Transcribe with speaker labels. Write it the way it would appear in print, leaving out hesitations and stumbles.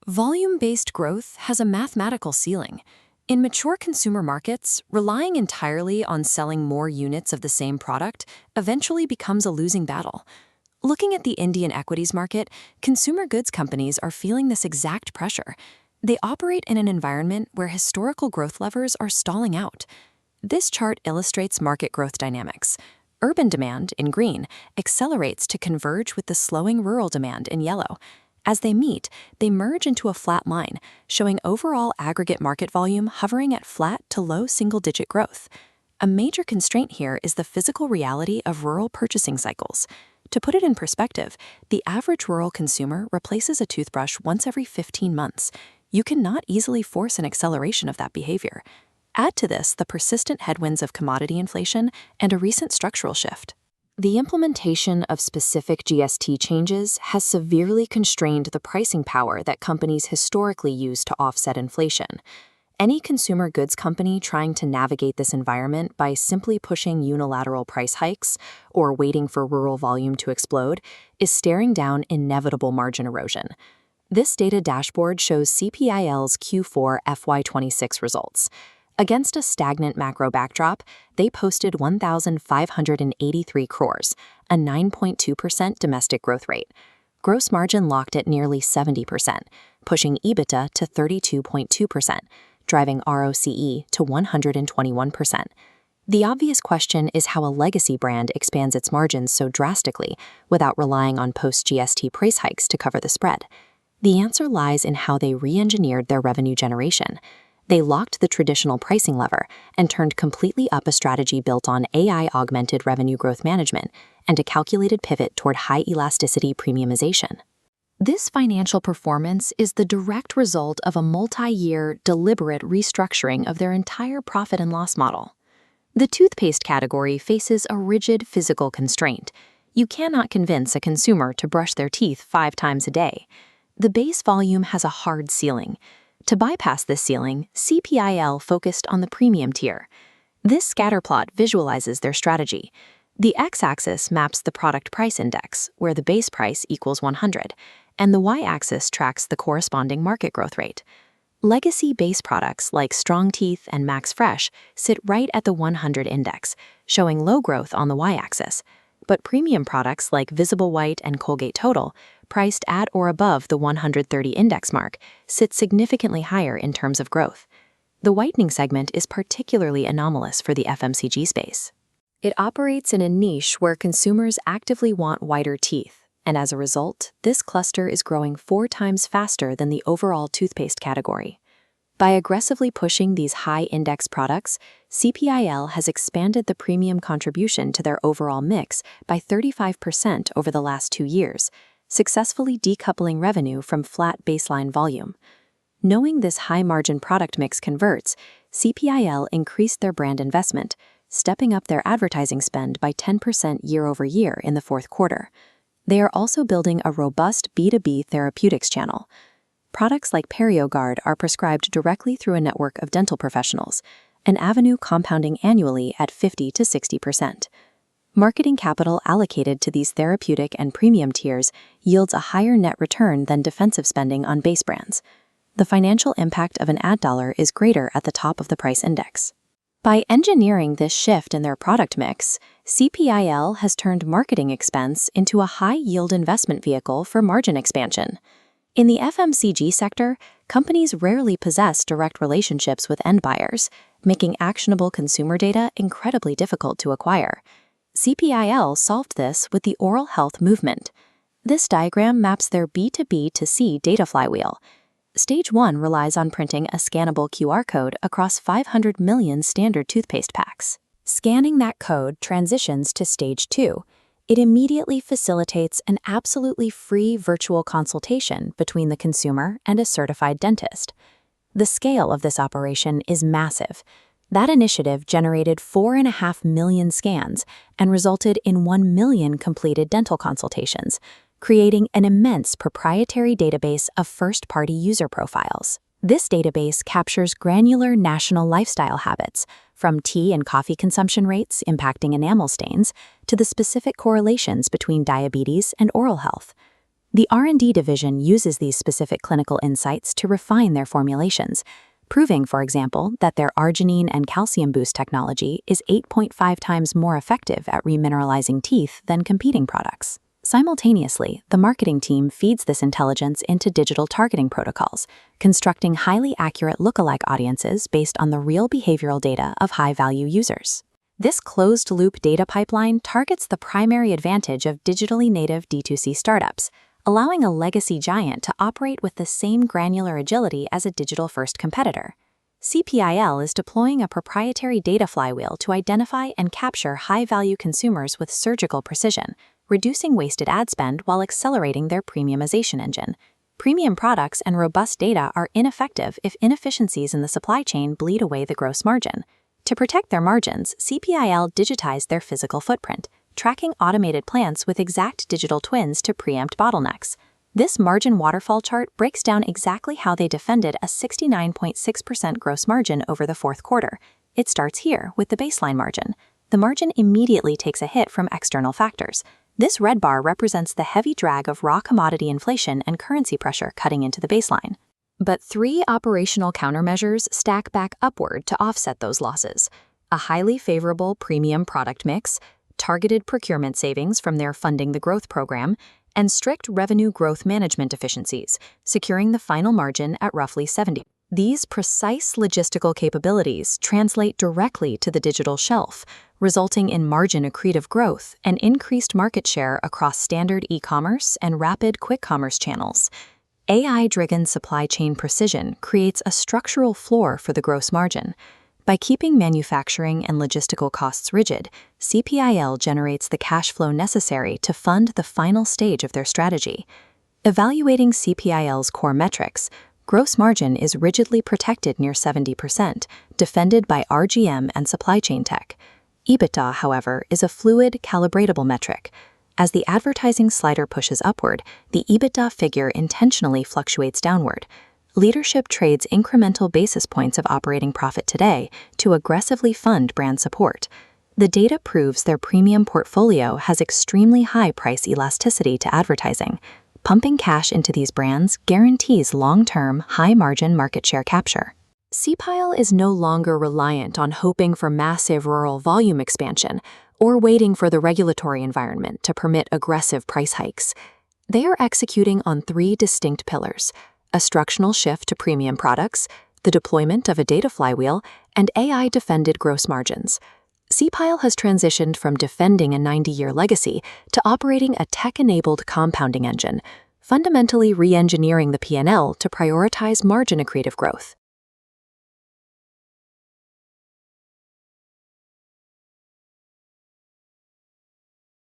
Speaker 1: Volume-based growth has a mathematical ceiling. In mature consumer markets, relying entirely on selling more units of the same product eventually becomes a losing battle. Looking at the Indian equities market, consumer goods companies are feeling this exact pressure. They operate in an environment where historical growth levers are stalling out. This chart illustrates market growth dynamics. Urban demand, in green, accelerates to converge with the slowing rural demand, in yellow. As they meet, they merge into a flat line, showing overall aggregate market volume hovering at flat to low single-digit growth. A major constraint here is the physical reality of rural purchasing cycles. To put it in perspective, the average rural consumer replaces a toothbrush once every 15 months. You cannot easily force an acceleration of that behavior. Add to this the persistent headwinds of commodity inflation and a recent structural shift. The implementation of specific GST changes has severely constrained the pricing power that companies historically use to offset inflation. Any consumer goods company trying to navigate this environment by simply pushing unilateral price hikes or waiting for rural volume to explode is staring down inevitable margin erosion. This data dashboard shows CPIL's Q4 FY26 results. Against a stagnant macro backdrop, they posted 1,583 crores, a 9.2% domestic growth rate. Gross margin locked at nearly 70%, pushing EBITDA to 32.2%, driving ROCE to 121%. The obvious question is how a legacy brand expands its margins so drastically without relying on post-GST price hikes to cover the spread. The answer lies in how they re-engineered their revenue generation. They locked the traditional pricing lever and turned completely up a strategy built on AI-augmented revenue growth management and a calculated pivot toward high-elasticity premiumization. This financial performance is the direct result of a multi-year, deliberate restructuring of their entire profit and loss model. The toothpaste category faces a rigid physical constraint. You cannot convince a consumer to brush their teeth 5 times a day. The base volume has a hard ceiling. To bypass this ceiling, CPIL focused on the premium tier. This scatterplot visualizes their strategy. The x-axis maps the product price index, where the base price equals 100, and the y-axis tracks the corresponding market growth rate. Legacy base products like Strong Teeth and Max Fresh sit right at the 100 index, showing low growth on the y-axis. But premium products like Visible White and Colgate Total, priced at or above the 130 index mark, sit significantly higher in terms of growth. The whitening segment is particularly anomalous for the FMCG space. It operates in a niche where consumers actively want whiter teeth, and as a result, this cluster is growing 4 times faster than the overall toothpaste category. By aggressively pushing these high-index products, CPIL has expanded the premium contribution to their overall mix by 35% over the last 2 years, successfully decoupling revenue from flat baseline volume. Knowing this high-margin product mix converts, CPIL increased their brand investment, stepping up their advertising spend by 10% year-over-year in the fourth quarter. They are also building a robust B2B therapeutics channel. Products like PerioGuard are prescribed directly through a network of dental professionals, an avenue compounding annually at 50 to 60%. Marketing capital allocated to these therapeutic and premium tiers yields a higher net return than defensive spending on base brands. The financial impact of an ad dollar is greater at the top of the price index. By engineering this shift in their product mix, CPIL has turned marketing expense into a high-yield investment vehicle for margin expansion. In the FMCG sector, companies rarely possess direct relationships with end buyers, making actionable consumer data incredibly difficult to acquire. CPIL solved this with the oral health movement. This diagram maps their B2B2C data flywheel. Stage 1 relies on printing a scannable QR code across 500 million standard toothpaste packs. Scanning that code transitions to Stage 2. It immediately facilitates an absolutely free virtual consultation between the consumer and a certified dentist. The scale of this operation is massive. That initiative generated 4.5 million scans and resulted in 1 million completed dental consultations, creating an immense proprietary database of first-party user profiles. This database captures granular national lifestyle habits, from tea and coffee consumption rates impacting enamel stains to the specific correlations between diabetes and oral health.
Speaker 2: The R&D division uses these specific clinical insights to refine their formulations, proving, for example, that their arginine and calcium boost technology is 8.5 times more effective at remineralizing teeth than competing products. Simultaneously, the marketing team feeds this intelligence into digital targeting protocols, constructing highly accurate lookalike audiences based on the real behavioral data of high-value users. This closed-loop data pipeline targets the primary advantage of digitally native D2C startups, allowing a legacy giant to operate with the same granular agility as a digital-first competitor. CPIL is deploying a proprietary data flywheel to identify and capture high-value consumers with surgical precision, reducing wasted ad spend while accelerating their premiumization engine. Premium products and robust data are ineffective if inefficiencies in the supply chain bleed away the gross margin. To protect their margins, CPIL digitized their physical footprint, tracking automated plants with exact digital twins to preempt bottlenecks. This margin waterfall chart breaks down exactly how they defended a 69.6% gross margin over the fourth quarter. It starts here with the baseline margin. The margin immediately takes a hit from external factors. This red bar represents the heavy drag of raw commodity inflation and currency pressure cutting into the baseline. But 3 operational countermeasures stack back upward to offset those losses: a highly favorable premium product mix, targeted procurement savings from their Funding the Growth program, and strict revenue growth management efficiencies, securing the final margin at roughly 70%. These precise logistical capabilities translate directly to the digital shelf, resulting in margin-accretive growth and increased market share across standard e-commerce and rapid quick commerce channels. AI-driven supply chain precision creates a structural floor for the gross margin. By keeping manufacturing and logistical costs rigid, CPIL generates the cash flow necessary to fund the final stage of their strategy. Evaluating CPIL's core metrics, gross margin is rigidly protected near 70%, defended by RGM and supply chain tech. EBITDA, however, is a fluid, calibratable metric. As the advertising slider pushes upward, the EBITDA figure intentionally fluctuates downward. Leadership trades incremental basis points of operating profit today to aggressively fund brand support. The data proves their premium portfolio has extremely high price elasticity to advertising. Pumping cash into these brands guarantees long-term, high-margin market share capture. CPIL is no longer reliant on hoping for massive rural volume expansion or waiting for the regulatory environment to permit aggressive price hikes. They are executing on 3 distinct pillars: a structural shift to premium products, the deployment of a data flywheel, and AI-defended gross margins. CPIL has transitioned from defending a 90-year legacy to operating a tech-enabled compounding engine, fundamentally re-engineering the P&L to prioritize margin-accretive growth.